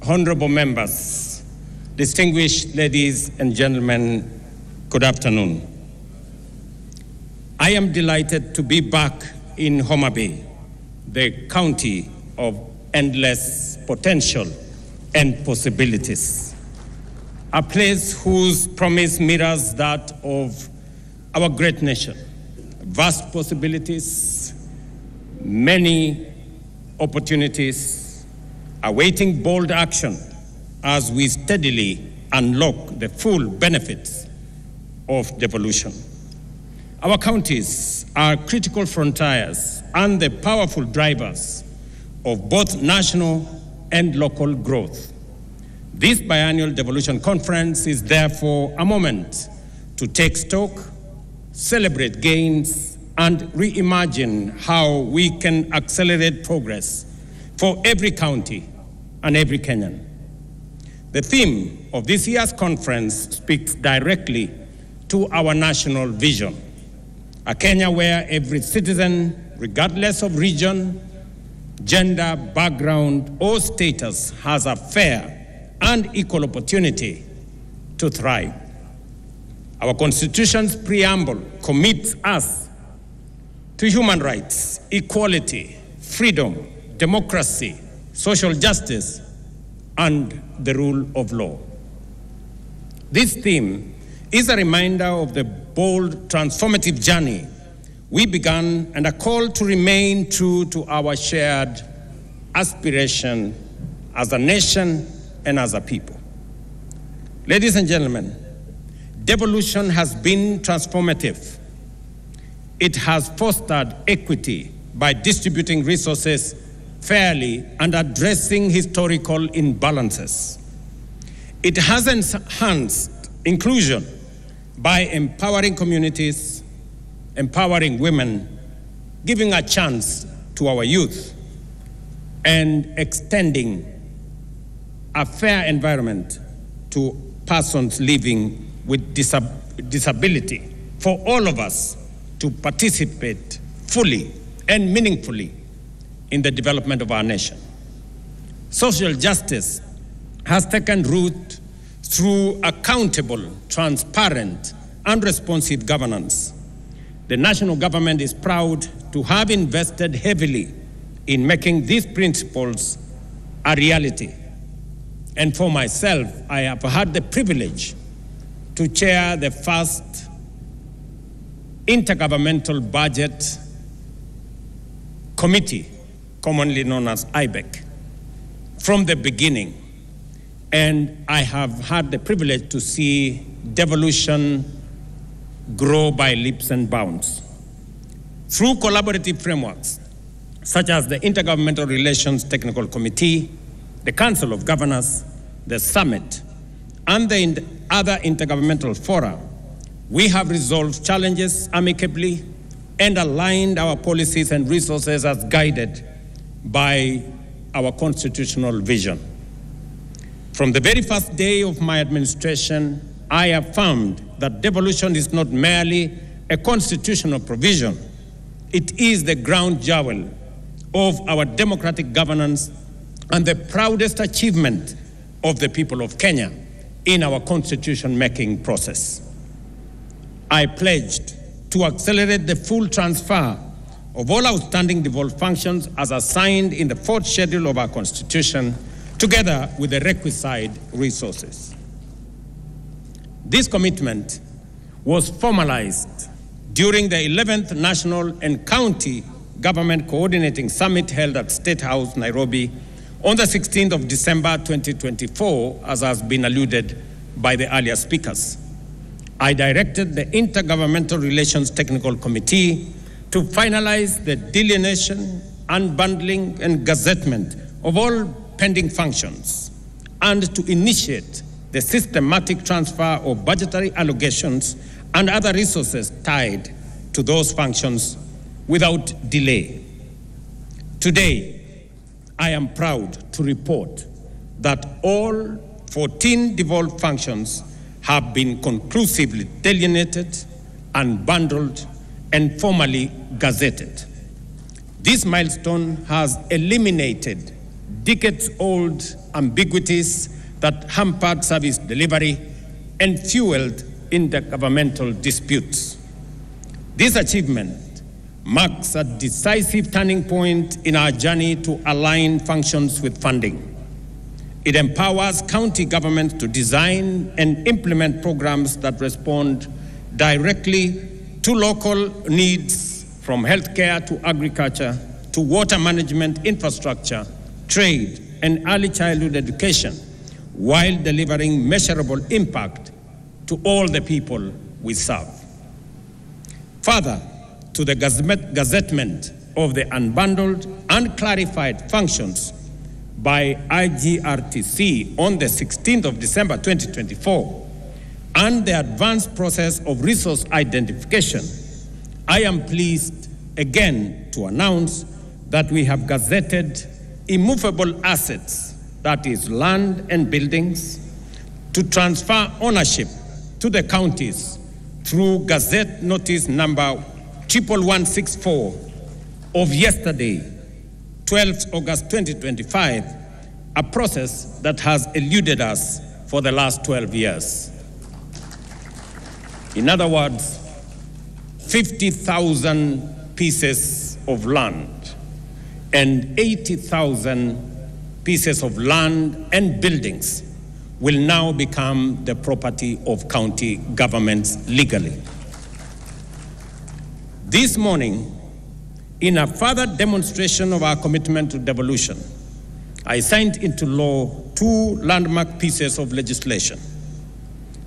honorable members, distinguished ladies and gentlemen, good afternoon. I am delighted to be back in Homa Bay, the county of endless potential and possibilities, a place whose promise mirrors that of our great nation. Vast possibilities, many opportunities, awaiting bold action as we steadily unlock the full benefits of devolution. Our counties are critical frontiers and the powerful drivers of both national and local growth. This biennial devolution conference is therefore a moment to take stock, celebrate gains, and reimagine how we can accelerate progress for every county and every Kenyan. The theme of this year's conference speaks directly to our national vision, a Kenya where every citizen, regardless of region, gender, background, or status, has a fair and equal opportunity to thrive. Our Constitution's preamble commits us to human rights, equality, freedom, democracy, social justice, and the rule of law. This theme is a reminder of the bold, transformative journey we began and a call to remain true to our shared aspiration as a nation and as a people. Ladies and gentlemen, devolution has been transformative. It has fostered equity by distributing resources fairly and addressing historical imbalances. It has enhanced inclusion by empowering communities, empowering women, giving a chance to our youth, and extending a fair environment to persons living with disability for all of us to participate fully and meaningfully in the development of our nation. Social justice has taken root through accountable, transparent, and responsive governance. The national government is proud to have invested heavily in making these principles a reality. And for myself, I have had the privilege to chair the first intergovernmental budget committee, commonly known as IBEC, from the beginning. And I have had the privilege to see devolution grow by leaps and bounds. Through collaborative frameworks, such as the Intergovernmental Relations Technical Committee, the Council of Governors, the Summit, and the other intergovernmental fora, we have resolved challenges amicably and aligned our policies and resources as guided by our constitutional vision. From the very first day of my administration, I affirmed that devolution is not merely a constitutional provision. It is the ground jewel of our democratic governance and the proudest achievement of the people of Kenya in our constitution-making process. I pledged to accelerate the full transfer of all outstanding devolved functions as assigned in the 4th schedule of our Constitution, together with the requisite resources. This commitment was formalized during the 11th National and County Government Coordinating Summit held at State House, Nairobi, on the 16th of December 2024, as has been alluded by the earlier speakers. I directed the Intergovernmental Relations Technical Committee to finalize the delineation, unbundling, and gazettement of all pending functions, and to initiate the systematic transfer of budgetary allocations and other resources tied to those functions without delay. Today, I am proud to report that all 14 devolved functions have been conclusively delineated, unbundled, and formally gazetted. This milestone has eliminated decades-old ambiguities that hampered service delivery and fueled intergovernmental disputes. This achievement marks a decisive turning point in our journey to align functions with funding. It empowers county governments to design and implement programs that respond directly to local needs, from healthcare to agriculture to water management, infrastructure, trade, and early childhood education, while delivering measurable impact to all the people we serve. Further, to the gazettement of the unbundled and clarified functions by IGRTC on the 16th of December 2024, and the advanced process of resource identification, I am pleased again to announce that we have gazetted immovable assets, that is land and buildings, to transfer ownership to the counties through Gazette Notice number 11164 of yesterday, 12th August 2025, a process that has eluded us for the last 12 years. In other words, 50,000 pieces of land and 80,000 pieces of land and buildings will now become the property of county governments legally. This morning, in a further demonstration of our commitment to devolution, I signed into law two landmark pieces of legislation: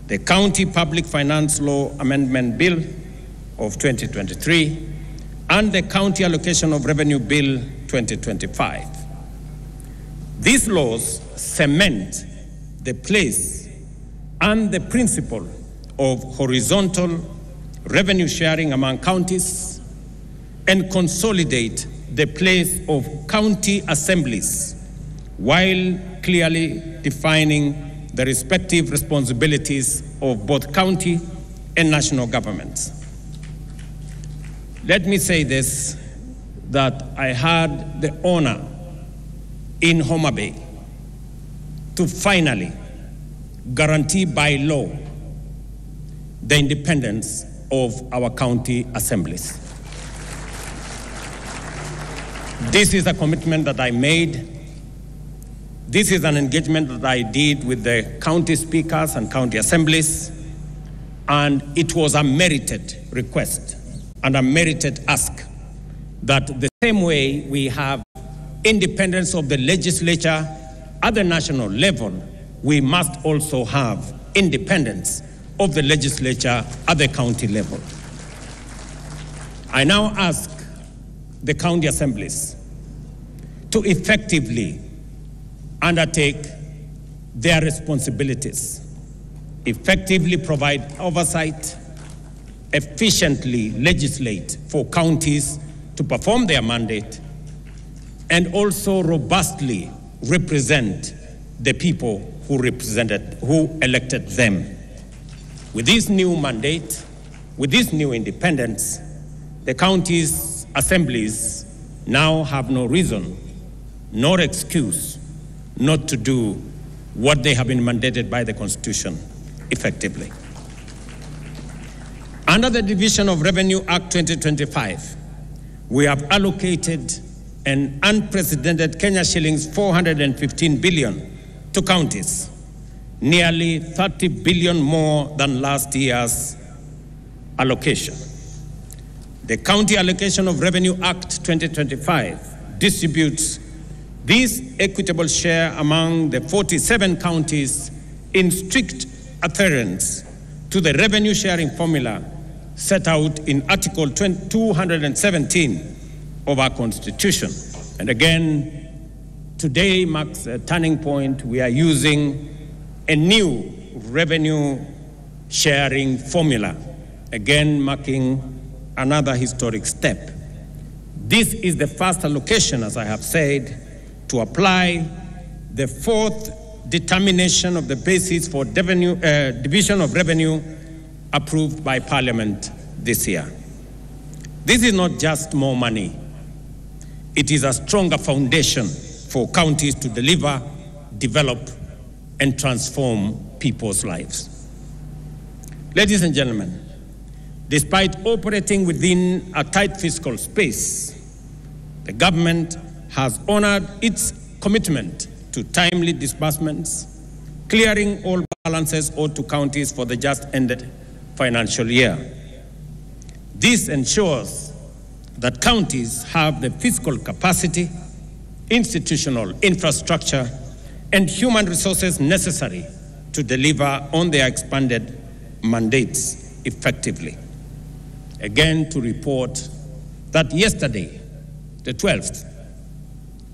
the County Public Finance Law Amendment Bill of 2023 and the County Allocation of Revenue Bill 2025. These laws cement the place and the principle of horizontal revenue sharing among counties and consolidate the place of county assemblies while clearly defining the respective responsibilities of both county and national governments. Let me say this, that I had the honor in Homa Bay to finally guarantee by law the independence of our county assemblies. This is a commitment that I made. This is an engagement that I did with the county speakers and county assemblies, and it was a merited request and a merited ask that the same way we have independence of the legislature at the national level, we must also have independence of the legislature at the county level. I now ask the county assemblies to effectively undertake their responsibilities, effectively provide oversight, efficiently legislate for counties to perform their mandate, and also robustly represent the people who elected them. With this new mandate, with this new independence, the counties' assemblies now have no reason, nor excuse, not to do what they have been mandated by the Constitution effectively. Under the Division of Revenue Act 2025, we have allocated an unprecedented Kenya shillings 415 billion to counties, nearly 30 billion more than last year's allocation. The County Allocation of Revenue Act 2025 distributes this equitable share among the 47 counties in strict adherence to the revenue sharing formula set out in Article 217 of our Constitution. And again, today marks a turning point. We are using a new revenue sharing formula, again marking another historic step. This is the first allocation, as I have said, to apply the fourth determination of the basis for division of revenue approved by Parliament this year. This is not just more money. It is a stronger foundation for counties to deliver, develop, and transform people's lives. Ladies and gentlemen, despite operating within a tight fiscal space, the government has honored its commitment to timely disbursements, clearing all balances owed to counties for the just ended financial year. This ensures that counties have the fiscal capacity, institutional infrastructure, and human resources necessary to deliver on their expanded mandates effectively. Again, to report that yesterday, the 12th,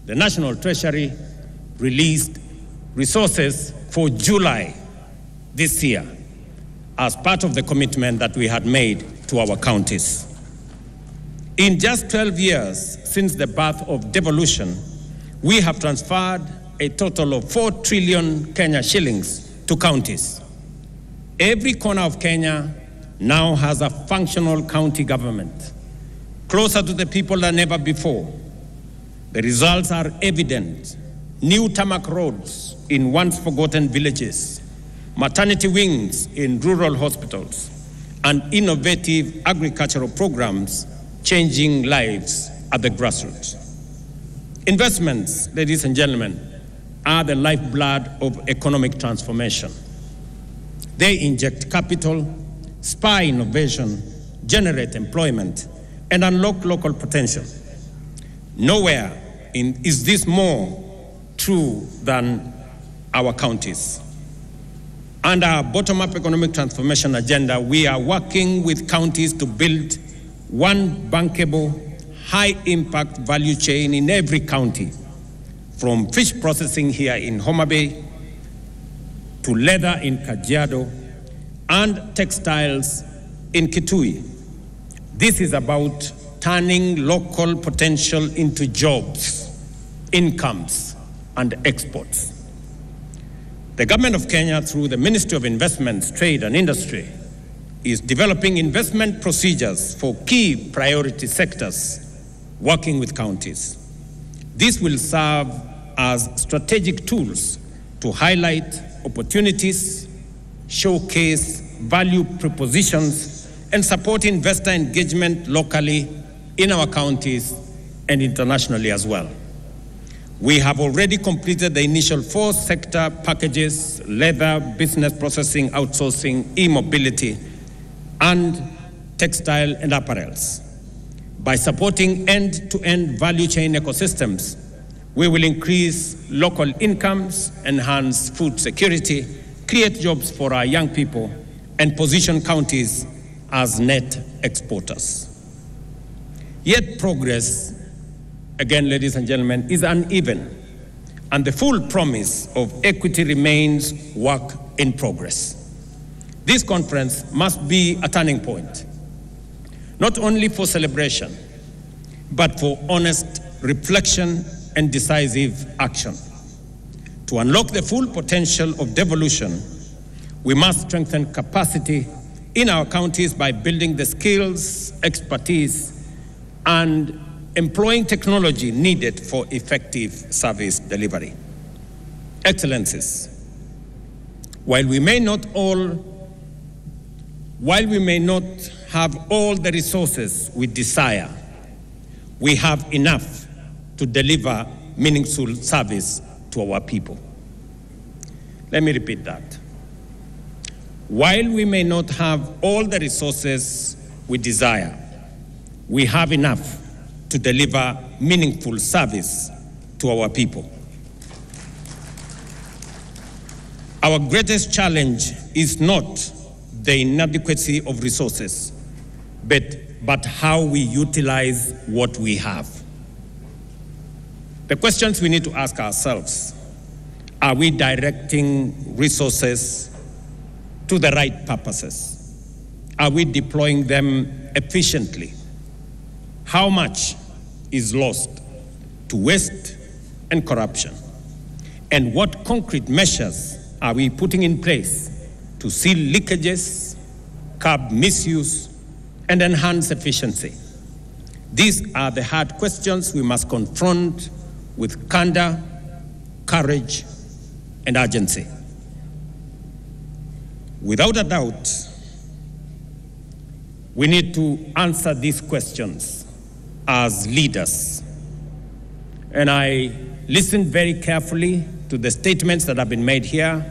the National Treasury released resources for July this year as part of the commitment that we had made to our counties. In just 12 years since the birth of Devolution, we have transferred a total of 4 trillion Kenya shillings to counties. Every corner of Kenya now has a functional county government, closer to the people than ever before. The results are evident. New tarmac roads in once forgotten villages, maternity wings in rural hospitals, and innovative agricultural programs changing lives at the grassroots. Investments, ladies and gentlemen, are the lifeblood of economic transformation. They inject capital, spur innovation, generate employment, and unlock local potential. Nowhere is this more true than our counties. Under our bottom-up economic transformation agenda, we are working with counties to build one bankable, high-impact value chain in every county, from fish processing here in Homa Bay to leather in Kajiado and textiles in Kitui. This is about turning local potential into jobs, incomes, and exports. The government of Kenya, through the Ministry of Investments, Trade and Industry, is developing investment procedures for key priority sectors, working with counties. This will serve as strategic tools to highlight opportunities, showcase value propositions, and support investor engagement locally in our counties and internationally as well. We have already completed the initial 4 sector packages: leather, business processing, outsourcing, e-mobility, and textile and apparels. By supporting end-to-end value chain ecosystems, we will increase local incomes, enhance food security, create jobs for our young people, and position counties as net exporters. Yet progress, again, ladies and gentlemen, is uneven, and the full promise of equity remains work in progress. This conference must be a turning point, not only for celebration, but for honest reflection and decisive action. To unlock the full potential of devolution, we must strengthen capacity in our counties by building the skills, expertise, and employing technology needed for effective service delivery. Excellencies, while we may not have all the resources we desire, we have enough to deliver meaningful service to our people. Let me repeat that. While we may not have all the resources we desire, we have enough to deliver meaningful service to our people. Our greatest challenge is not the inadequacy of resources, but how we utilize what we have. The questions we need to ask ourselves: are we directing resources to the right purposes? Are we deploying them efficiently? How much is lost to waste and corruption? And what concrete measures are we putting in place to seal leakages, curb misuse, and enhance efficiency? These are the hard questions we must confront with candor courage, and urgency. Without a doubt, we need to answer these questions as leaders. And I listened very carefully to the statements that have been made here,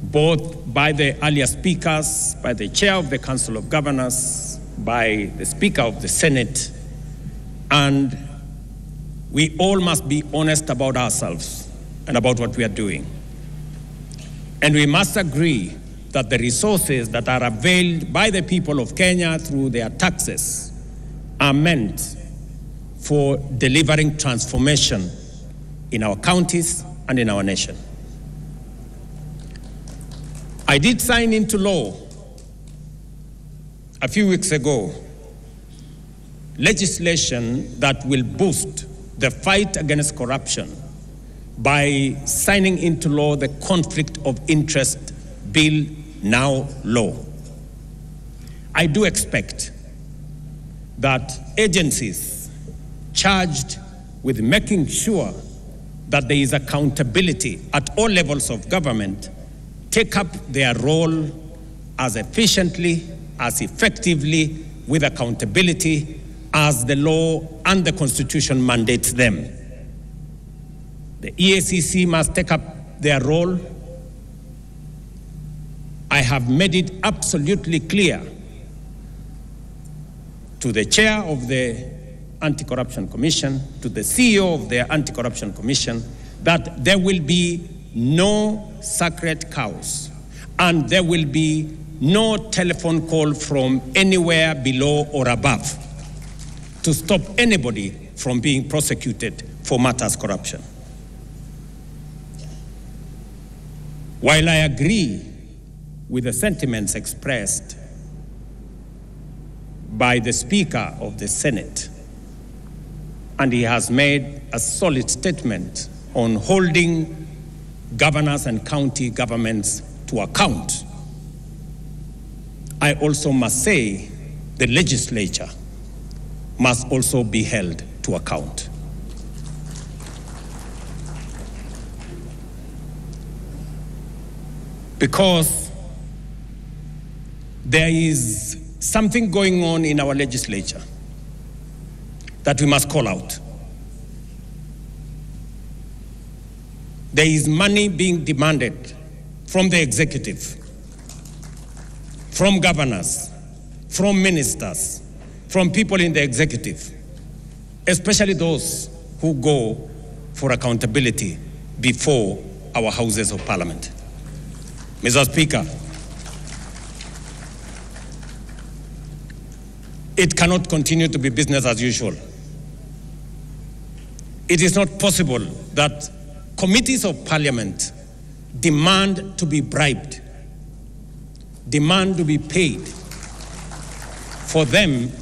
both by the earlier speakers, by the chair of the Council of Governors, by the Speaker of the Senate, and we all must be honest about ourselves and about what we are doing. And we must agree that the resources that are availed by the people of Kenya through their taxes are meant for delivering transformation in our counties and in our nation. I did sign into law a few weeks ago legislation that will boost the fight against corruption by signing into law the Conflict of Interest Bill, now law. I do expect that agencies charged with making sure that there is accountability at all levels of government take up their role as efficiently, as effectively, with accountability as the law and the Constitution mandates them. The EACC must take up their role. I have made it absolutely clear to the chair of the Anti-Corruption Commission, to the CEO of the Anti-Corruption Commission, that there will be no sacred cows and there will be no telephone call from anywhere below or above to stop anybody from being prosecuted for matters corruption. While I agree with the sentiments expressed by the Speaker of the Senate, and he has made a solid statement on holding governors and county governments to account, I also must say the legislature must also be held to account. Because there is something going on in our legislature that we must call out. There is money being demanded from the executive, from governors, from ministers, from people in the executive, especially those who go for accountability before our houses of parliament. Mr. Speaker, it cannot continue to be business as usual. It is not possible that committees of parliament demand to be bribed, demand to be paid for them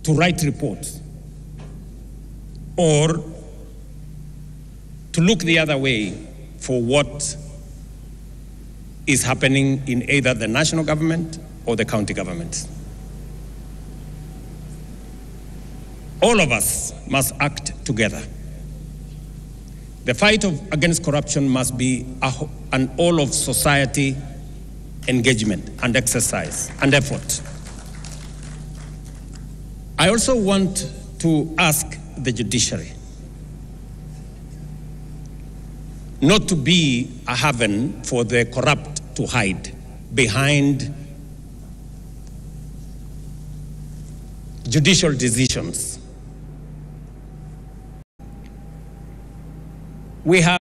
to write reports or to look the other way for what is happening in either the national government or the county government. All of us must act together. The fight against corruption must be an all of society engagement and exercise and effort. I also want to ask the judiciary not to be a haven for the corrupt to hide behind judicial decisions. We have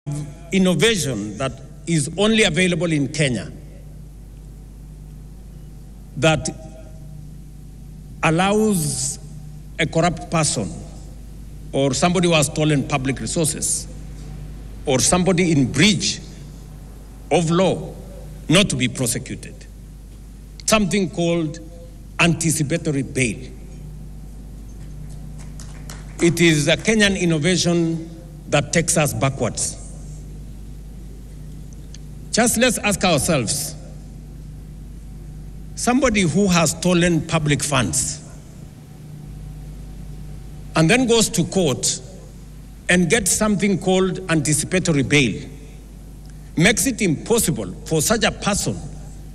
innovation that is only available in Kenya that allows a corrupt person or somebody who has stolen public resources or somebody in breach of law not to be prosecuted. Something called anticipatory bail. It is a Kenyan innovation that takes us backwards. Just let's ask ourselves, somebody who has stolen public funds and then goes to court and gets something called anticipatory bail, makes it impossible for such a person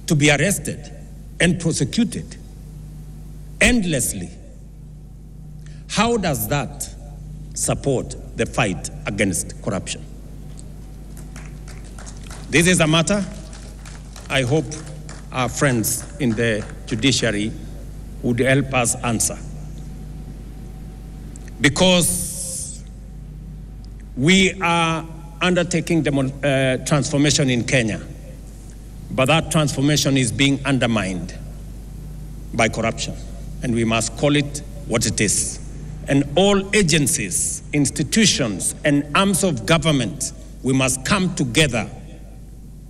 to be arrested and prosecuted endlessly. How does that support the fight against corruption? This is a matter I hope our friends in the judiciary would help us answer. Because we are undertaking transformation in Kenya, but that transformation is being undermined by corruption, and we must call it what it is. And all agencies, institutions, and arms of government, we must come together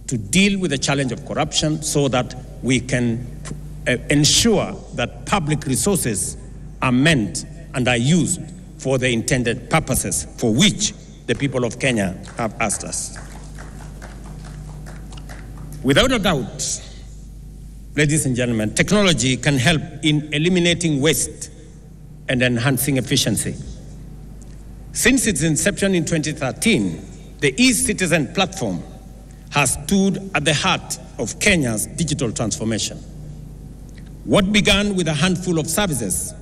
to deal with the challenge of corruption so that we can ensure that public resources are meant and are used for the intended purposes for which the people of Kenya have asked us. Without a doubt, ladies and gentlemen, technology can help in eliminating waste and enhancing efficiency. Since its inception in 2013, the e-Citizen platform has stood at the heart of Kenya's digital transformation. What began with a handful of services,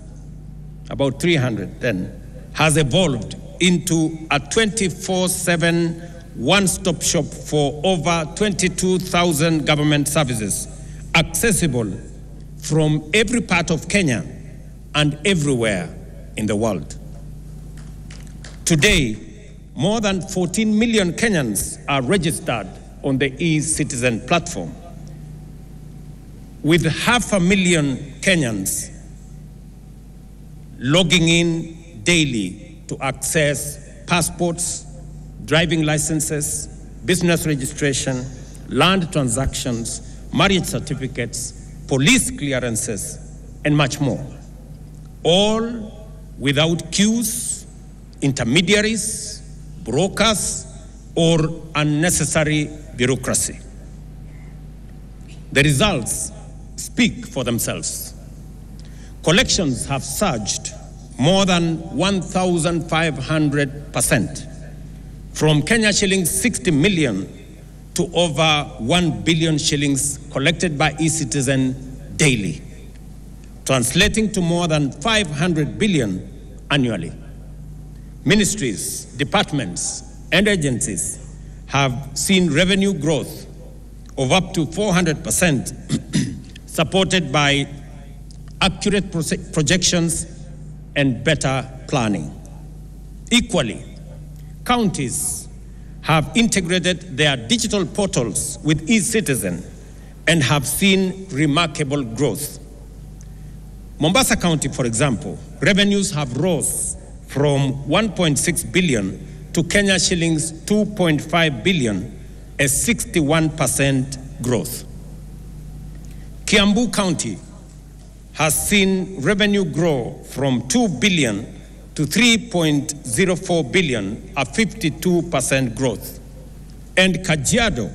about 300 then, has evolved into a 24/7 one-stop shop for over 22,000 government services, accessible from every part of Kenya and everywhere in the world. Today, more than 14 million Kenyans are registered on the e-Citizen platform, with 500,000 Kenyans logging in daily to access passports, driving licenses, business registration, land transactions, marriage certificates, police clearances, and much more. All without queues, intermediaries, brokers, or unnecessary bureaucracy. The results speak for themselves. Collections have surged more than 1,500%, from Kenya shillings 60 million to over 1 billion shillings collected by e-Citizen daily, translating to more than 500 billion annually. Ministries, departments, and agencies have seen revenue growth of up to 400%, supported by accurate projections and better planning. Equally, counties have integrated their digital portals with e-Citizen and have seen remarkable growth. Mombasa County, for example, revenues have rose from 1.6 billion to Kenya shillings 2.5 billion, a 61% growth. Kiambu County has seen revenue grow from 2 billion to 3.04 billion, a 52% growth. And Kajiado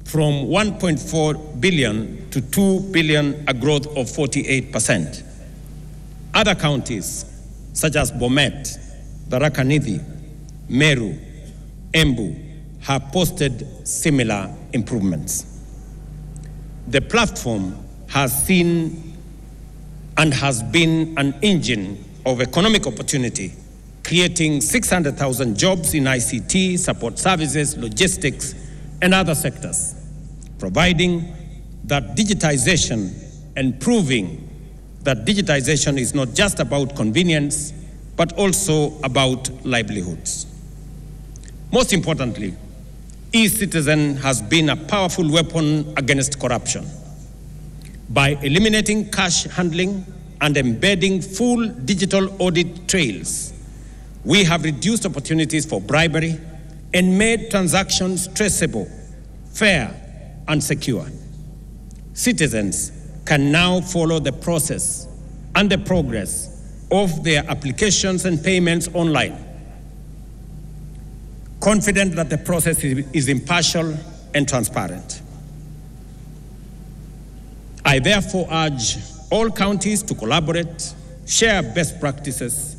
from 1.4 billion to 2 billion, a growth of 48%. Other counties, such as Bomet, Tharaka Nithi, Meru, Embu, have posted similar improvements. The platform has seen and has been an engine of economic opportunity, creating 600,000 jobs in ICT, support services, logistics, and other sectors, providing that digitization and proving that digitization is not just about convenience, but also about livelihoods. Most importantly, e-Citizen has been a powerful weapon against corruption. By eliminating cash handling and embedding full digital audit trails, we have reduced opportunities for bribery and made transactions traceable, fair, and secure. Citizens can now follow the process and the progress of their applications and payments online, confident that the process is impartial and transparent. I therefore urge all counties to collaborate, share best practices,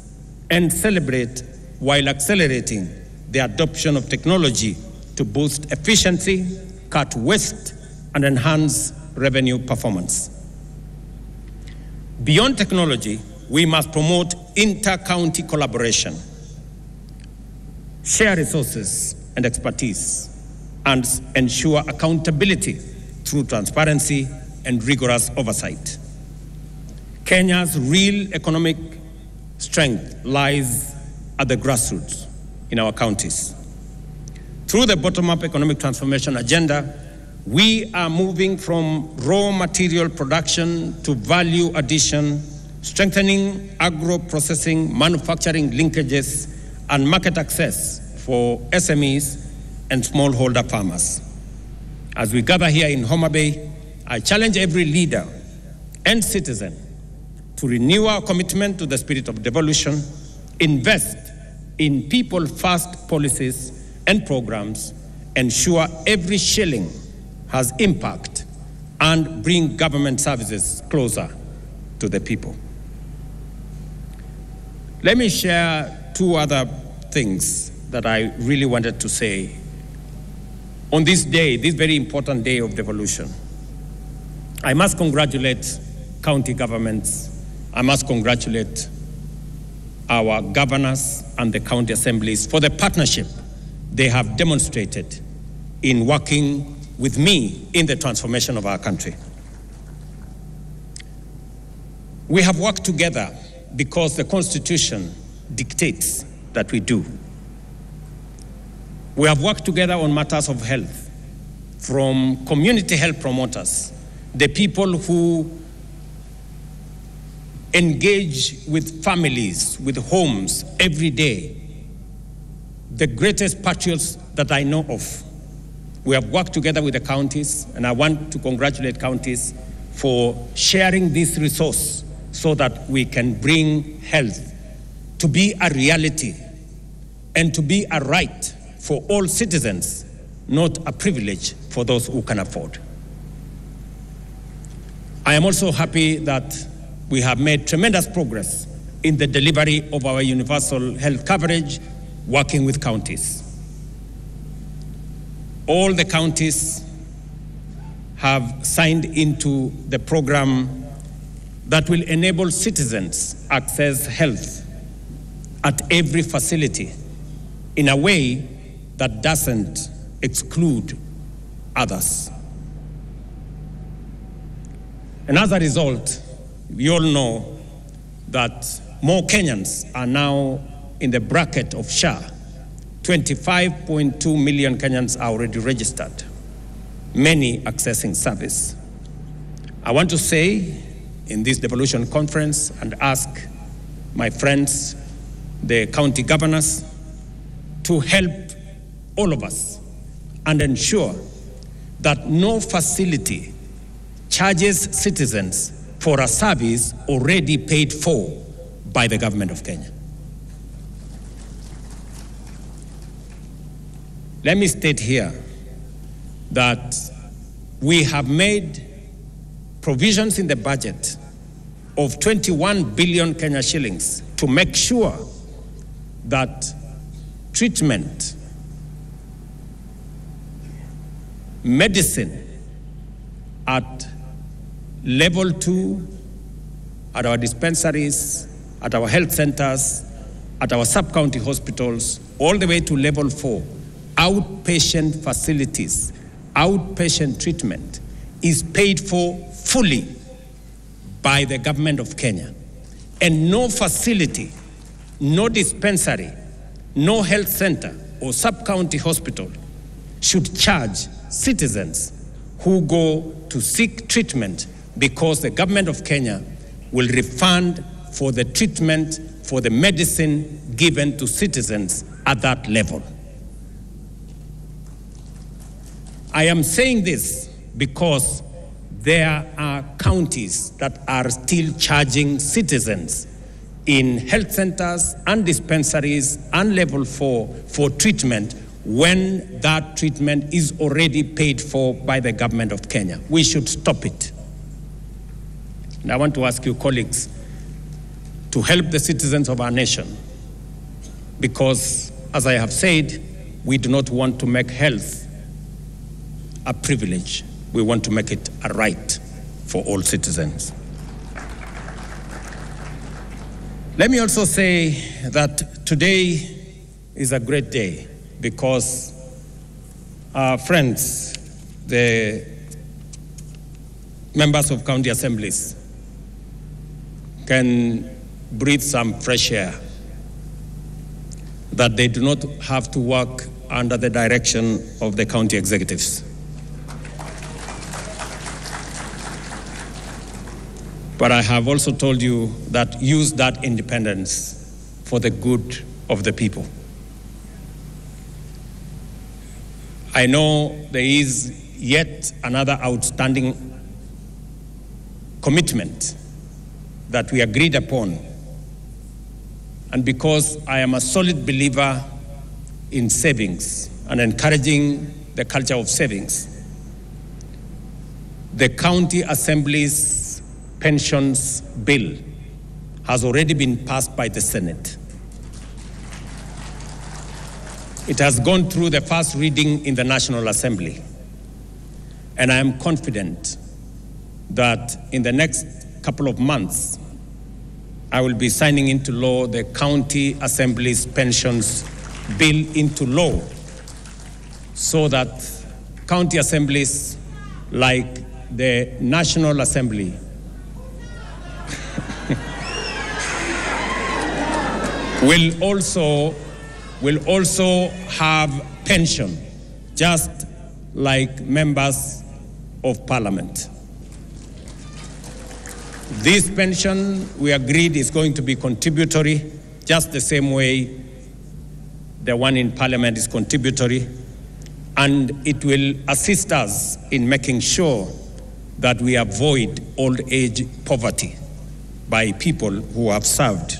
and celebrate while accelerating the adoption of technology to boost efficiency, cut waste, and enhance revenue performance. Beyond technology, we must promote inter-county collaboration, share resources and expertise, and ensure accountability through transparency and rigorous oversight. Kenya's real economic strength lies at the grassroots in our counties. Through the bottom-up economic transformation agenda, we are moving from raw material production to value addition, strengthening agro-processing, manufacturing linkages, and market access for SMEs and smallholder farmers. As we gather here in Homa Bay, I challenge every leader and citizen to renew our commitment to the spirit of devolution, invest in people-first policies and programs, ensure every shilling has impact, and bring government services closer to the people. Let me share two other things that I really wanted to say on this day, this very important day of devolution. I must congratulate county governments. I must congratulate our governors and the county assemblies for the partnership they have demonstrated in working with me in the transformation of our country. We have worked together because the Constitution dictates that we do. We have worked together on matters of health, from community health promoters, the people who engage with families, with homes every day, the greatest patriots that I know of. We have worked together with the counties, and I want to congratulate counties for sharing this resource so that we can bring health to be a reality and to be a right for all citizens, not a privilege for those who can afford. I am also happy that we have made tremendous progress in the delivery of our universal health coverage, working with counties. All the counties have signed into the program that will enable citizens access health at every facility in a way that doesn't exclude others. And as a result, we all know that more Kenyans are now in the bracket of SHA. 25.2 million Kenyans are already registered, many accessing service. I want to say in this devolution conference and ask my friends, the county governors, to help all of us and ensure that no facility charges citizens for a service already paid for by the government of Kenya. Let me state here that we have made provisions in the budget of 21 billion Kenya shillings to make sure that treatment, medicine at level 2, at our dispensaries, at our health centers, at our sub-county hospitals, all the way to level 4, outpatient facilities, outpatient treatment is paid for fully by the government of Kenya. And no facility, no dispensary, no health center or sub-county hospital should charge citizens who go to seek treatment, because the government of Kenya will refund for the treatment, for the medicine given to citizens at that level. I am saying this because there are counties that are still charging citizens in health centers and dispensaries and level 4 for treatment when that treatment is already paid for by the government of Kenya. We should stop it. And I want to ask you, colleagues, to help the citizens of our nation, because, as I have said, we do not want to make health a privilege. We want to make it a right for all citizens. Let me also say that today is a great day because our friends, the members of county assemblies, can breathe some fresh air, that they do not have to work under the direction of the county executives. But I have also told you that use that independence for the good of the people. I know there is yet another outstanding commitment that we agreed upon. And because I am a solid believer in savings and encouraging the culture of savings, the county assembly's pensions bill has already been passed by the Senate. It has gone through the first reading in the National Assembly. And I am confident that in the next couple of months, I will be signing into law the County Assembly's pensions bill into law so that county assemblies like the National Assembly will also have pension, just like members of parliament. This pension, we agreed, is going to be contributory, just the same way the one in parliament is contributory, and it will assist us in making sure that we avoid old age poverty by people who have served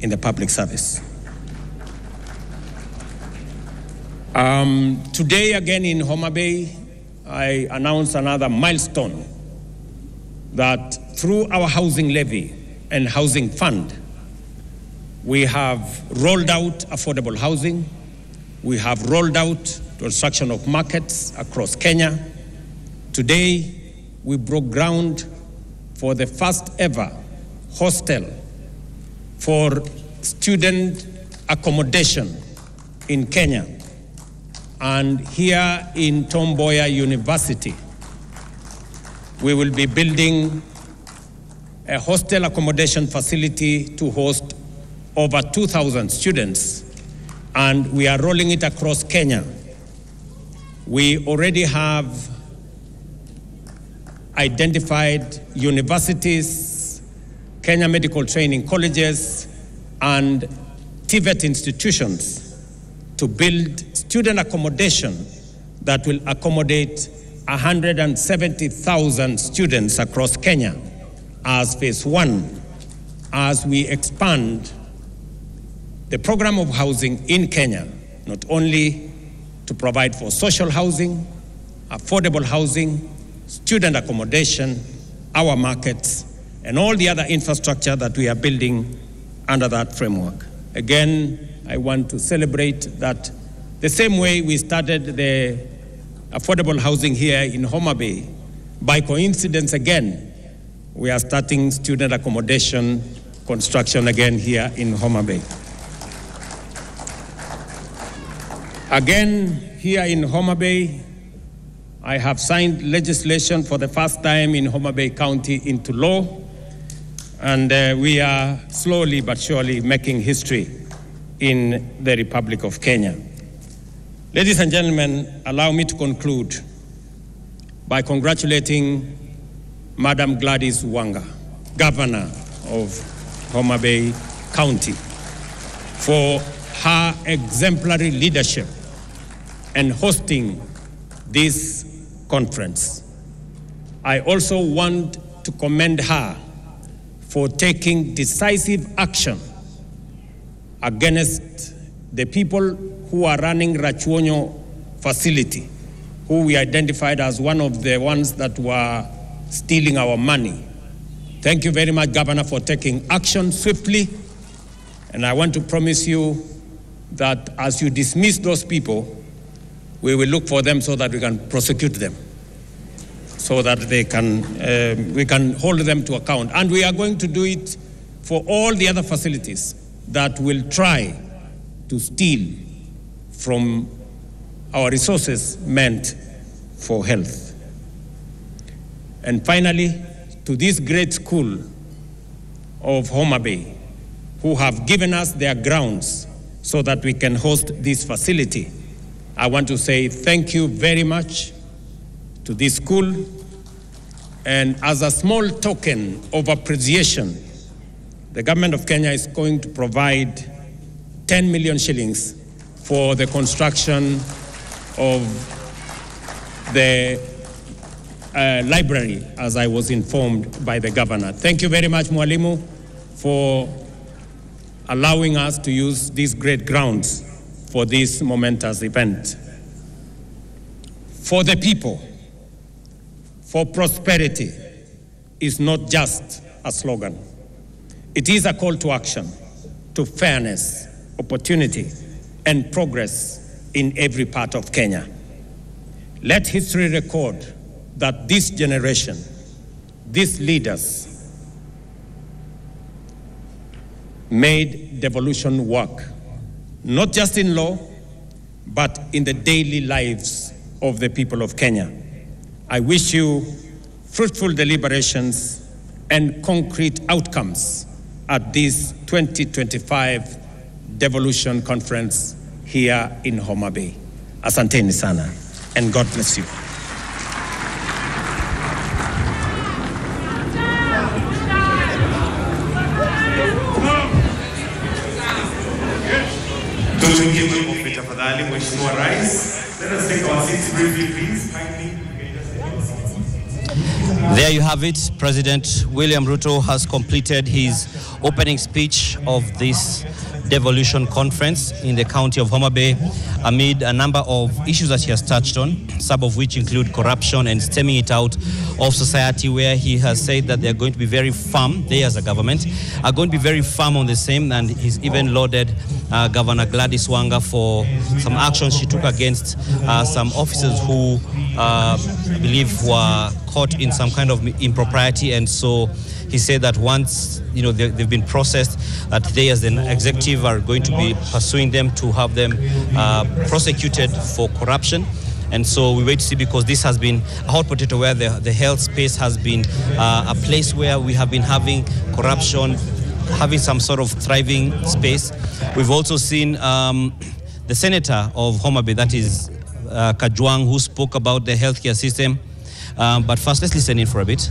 in the public service. Today, again in Homa Bay, I announced another milestone that through our housing levy and housing fund, we have rolled out affordable housing. We have rolled out construction of markets across Kenya. Today, we broke ground for the first ever hostel for student accommodation in Kenya. And here in Tom Mboya University, we will be building a hostel accommodation facility to host over 2,000 students, and we are rolling it across Kenya. We already have identified universities, Kenya medical training colleges, and TVET institutions to build student accommodation that will accommodate 170,000 students across Kenya as phase one, as we expand the program of housing in Kenya, not only to provide for social housing, affordable housing, student accommodation, our markets, and all the other infrastructure that we are building under that framework. Again, I want to celebrate that the same way we started the affordable housing here in Homa Bay, by coincidence again, we are starting student accommodation construction again here in Homa Bay. Again, here in Homa Bay, I have signed legislation for the first time in Homa Bay County into law, and we are slowly but surely making history in the Republic of Kenya. Ladies and gentlemen, allow me to conclude by congratulating Madam Gladys Wanga, Governor of Homa Bay County, for her exemplary leadership and hosting this conference. I also want to commend her for taking decisive action against the people who are running Rachuonyo facility, who we identified as one of the ones that were stealing our money. Thank you very much, Governor, for taking action swiftly. And I want to promise you that as you dismiss those people, we will look for them so that we can prosecute them, so that they can, we can hold them to account. And we are going to do it for all the other facilities that will try to steal from our resources meant for health. And finally, to this great school of Homa Bay, who have given us their grounds so that we can host this facility, I want to say thank you very much to this school. And as a small token of appreciation, the government of Kenya is going to provide 10 million shillings for the construction of the library, as I was informed by the governor. Thank you very much, Mwalimu, for allowing us to use these great grounds for this momentous event. For the people, for prosperity is not just a slogan. It is a call to action, to fairness, opportunity, and progress in every part of Kenya. Let history record that this generation, these leaders, made devolution work, not just in law, but in the daily lives of the people of Kenya. I wish you fruitful deliberations and concrete outcomes at this 2025 Devolution Conference here in Homa Bay. Asanteni sana, and God bless you. Let us take our seats briefly, please. There you have it. President William Ruto has completed his opening speech of this Devolution Conference in the county of Homa Bay amid a number of issues that he has touched on, some of which include corruption and stemming it out of society, where he has said that they're going to be very firm, they as a government are going to be very firm on the same, and he's even lauded Governor Gladys Wanga for some actions she took against some officers who I believe were caught in some kind of impropriety. And so he said that once they've been processed, that they as an executive are going to be pursuing them to have them prosecuted for corruption. And so we wait to see, because this has been a hot potato where the health space has been a place where we have been having corruption, having some sort of thriving space. We've also seen the senator of Homa Bay, that is Kajwang, who spoke about the healthcare system. But first, let's listen in for a bit.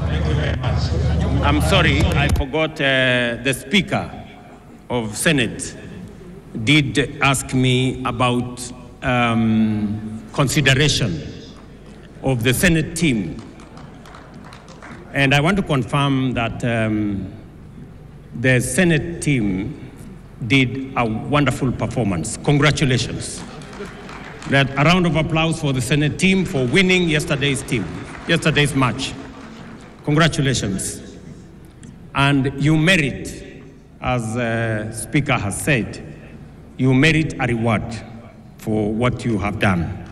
Thank you very much. I'm sorry, I forgot the Speaker of Senate did ask me about consideration of the Senate team. And I want to confirm that the Senate team did a wonderful performance. Congratulations. A round of applause for the Senate team for winning yesterday's match. Congratulations. And you merit, as the Speaker has said, you merit a reward for what you have done.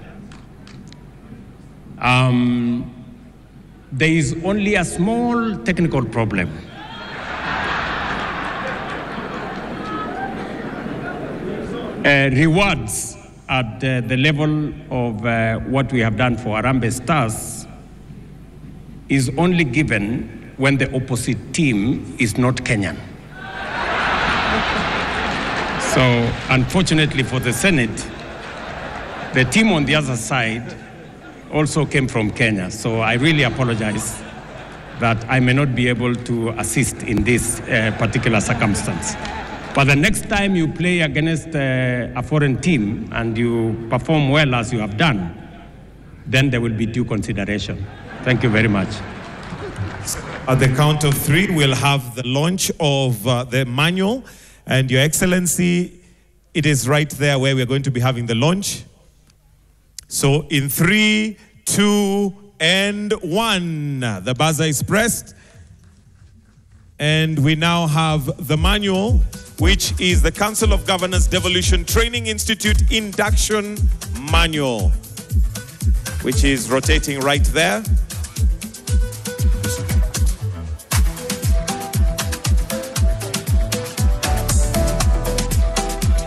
There is only a small technical problem. Rewards at the level of what we have done for Harambee Stars is only given when the opposite team is not Kenyan. So, unfortunately for the Senate, the team on the other side also came from Kenya. So I really apologize that I may not be able to assist in this particular circumstance. But the next time you play against a foreign team and you perform well as you have done, then there will be due consideration. Thank you very much. At the count of 3, we'll have the launch of the manual. And Your Excellency, it is right there where we're going to be having the launch. So in 3, 2, and 1, the buzzer is pressed. And we now have the manual, which is the Council of Governors Devolution Training Institute Induction Manual, which is rotating right there.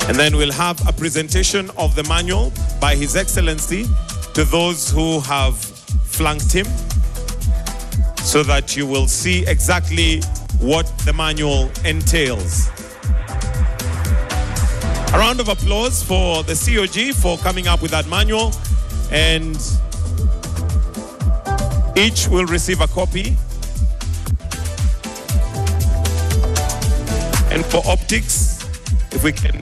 And then we'll have a presentation of the manual by His Excellency to those who have flanked him, so that you will see exactly what the manual entails. A round of applause for the COG for coming up with that manual, and each will receive a copy. And for optics, if we can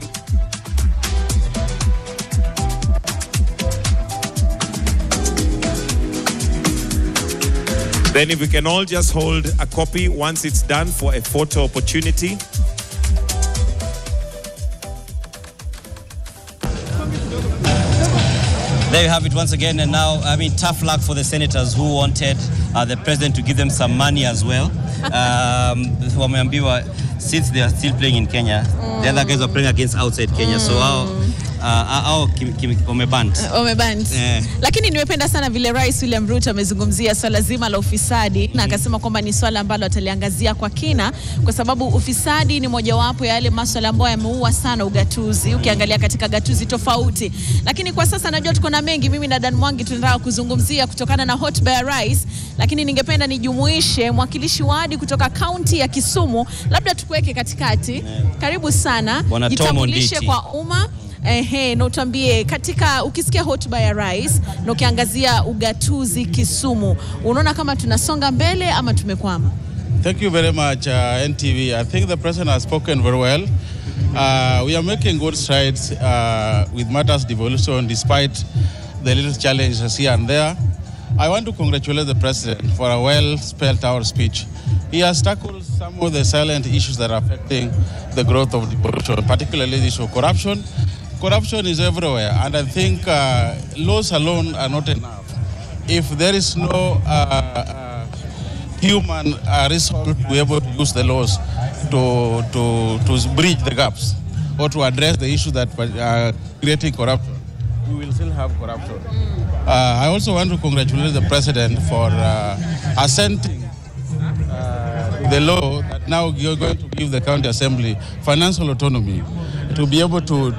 then if we can all just hold a copy once it's done for a photo opportunity. There you have it once again. And now, I mean, tough luck for the senators who wanted the president to give them some money as well. Since they are still playing in Kenya, the other guys are playing against outside Kenya. So wameband. Lakini nimependa sana vile Rais William Ruto amezungumzia swala zima la ufisadi, na akasema kwamba ni swala ambalo ataliangazia kwa kina, kwa sababu ufisadi ni mojawapo ya yale masuala ambayo yameua sana ugatuzi, ukiangalia katika gatuzi tofauti. Lakini kwa sasa najua tuko na mengi, mimi na Dan Mwangi tunataka kuzungumzia kutokana na hotuba ya Rais, lakini ningependa nijumuishe mwakilishi wadi kutoka kaunti ya Kisumu, labda tukuweke katikati. Karibu sana, jitambulishe kwa umma. Na utuambie katika ukisikia hotuba ya Rais na ukiangazia ugatuzi Kisumu, unaona kama tunasonga mbele ama tumekwama? Thank you very much, NTV. I think the President has spoken very well. We are making good strides with matters devolution despite the little challenges here and there. I want to congratulate the President for a well-spelled out speech. He has tackled some of the silent issues that are affecting the growth of devolution, particularly the issue of corruption. Corruption is everywhere, and I think laws alone are not enough. If there is no human resource to be able to use the laws to bridge the gaps or to address the issues that are creating corruption, we will still have corruption. I also want to congratulate the President for assenting the law that now you're going to give the county assembly financial autonomy to be able to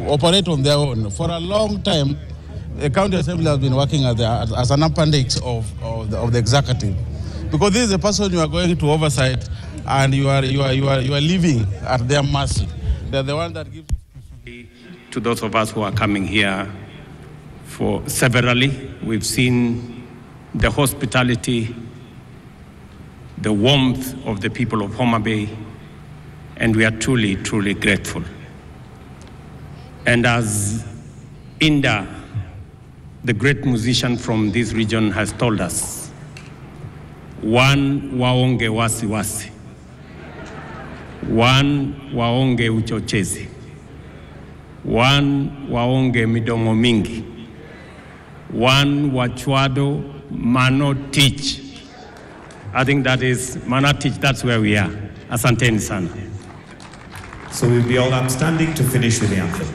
operate on their own. For a long time, the county assembly has been working as an appendix of the executive, because this is the person you are going to oversight, and you are living at their mercy. They're the one that gives. To those of us who are coming here for severally, we've seen the hospitality, the warmth of the people of Homa Bay, and we are truly, truly grateful. And as Inda, the great musician from this region, has told us, one waonge wasi wasi, one waonge uchochezi, one waonge midomo mingi, one wachwado mano teach. I think that is mana teach, that's where we are. Asanteni sana. So we'll be all upstanding to finish with the anthem.